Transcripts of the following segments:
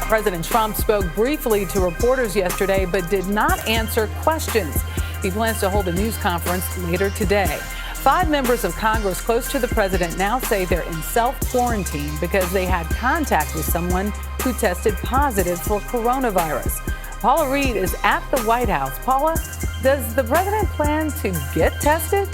President Trump spoke briefly to reporters yesterday, but did not answer questions. He plans to hold a news conference later today. 5 members of Congress close to the president now say they're in self-quarantine because they had contact with someone who tested positive for coronavirus. Paula Reed is at the White House. Paula, does the president plan to get tested?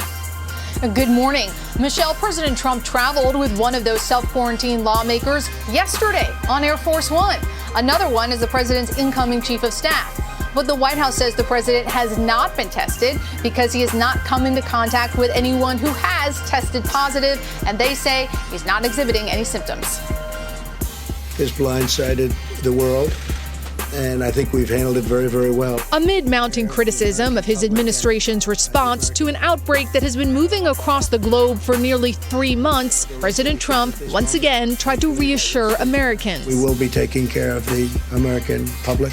Good morning. Michelle, President Trump traveled with one of those self-quarantine lawmakers yesterday on Air Force One. Another one is the president's incoming chief of staff. But the White House says the president has not been tested because he has not come into contact with anyone who has tested positive, and they say he's not exhibiting any symptoms. It's blindsided the world, and I think we've handled it very, very well. Amid mounting criticism of his administration's response to an outbreak that has been moving across the globe for nearly 3 months, President Trump once again tried to reassure Americans. We will be taking care of the American public.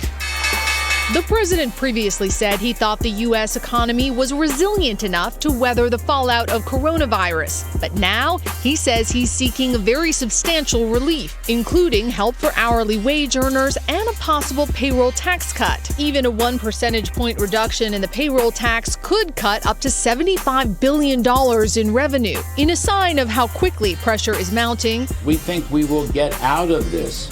The president previously said he thought the U.S. economy was resilient enough to weather the fallout of coronavirus. But now he says he's seeking a very substantial relief, including help for hourly wage earners and a possible payroll tax cut. Even a 1 percentage point reduction in the payroll tax could cut up to $75 billion in revenue. In a sign of how quickly pressure is mounting, we think we will get out of this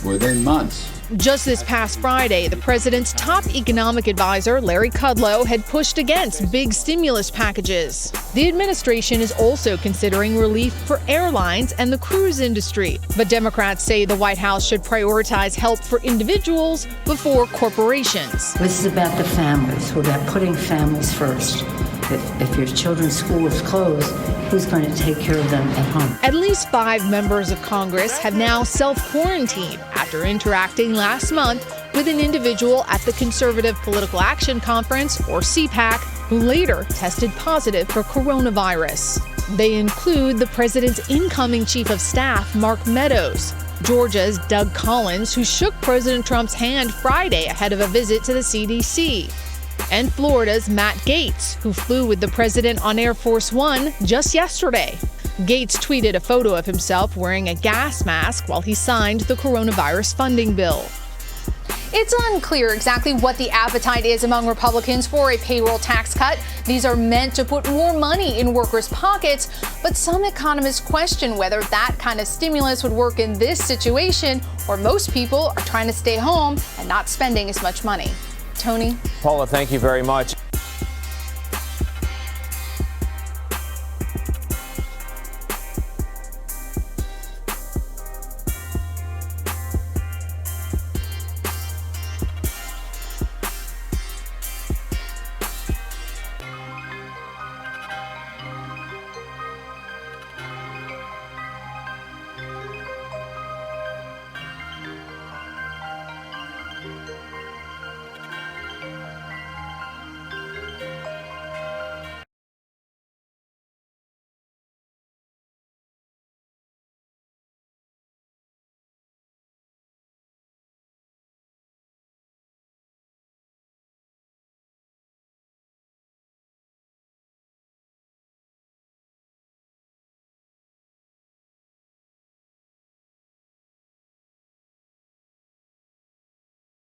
within months. Just this past Friday, the president's top economic advisor, Larry Kudlow, had pushed against big stimulus packages. The administration is also considering relief for airlines and the cruise industry. But Democrats say the White House should prioritize help for individuals before corporations. This is about the families. We're about putting families first. If your children's school is closed, who's going to take care of them at home? At least 5 members of Congress have now self-quarantined after interacting last month with an individual at the Conservative Political Action Conference, or CPAC, who later tested positive for coronavirus. They include the president's incoming chief of staff, Mark Meadows, Georgia's Doug Collins, who shook President Trump's hand Friday ahead of a visit to the CDC, and Florida's Matt Gaetz, who flew with the president on Air Force One just yesterday. Gaetz tweeted a photo of himself wearing a gas mask while he signed the coronavirus funding bill. It's unclear exactly what the appetite is among Republicans for a payroll tax cut. These are meant to put more money in workers' pockets, but some economists question whether that kind of stimulus would work in this situation, where most people are trying to stay home and not spending as much money. Tony? Paula, thank you very much.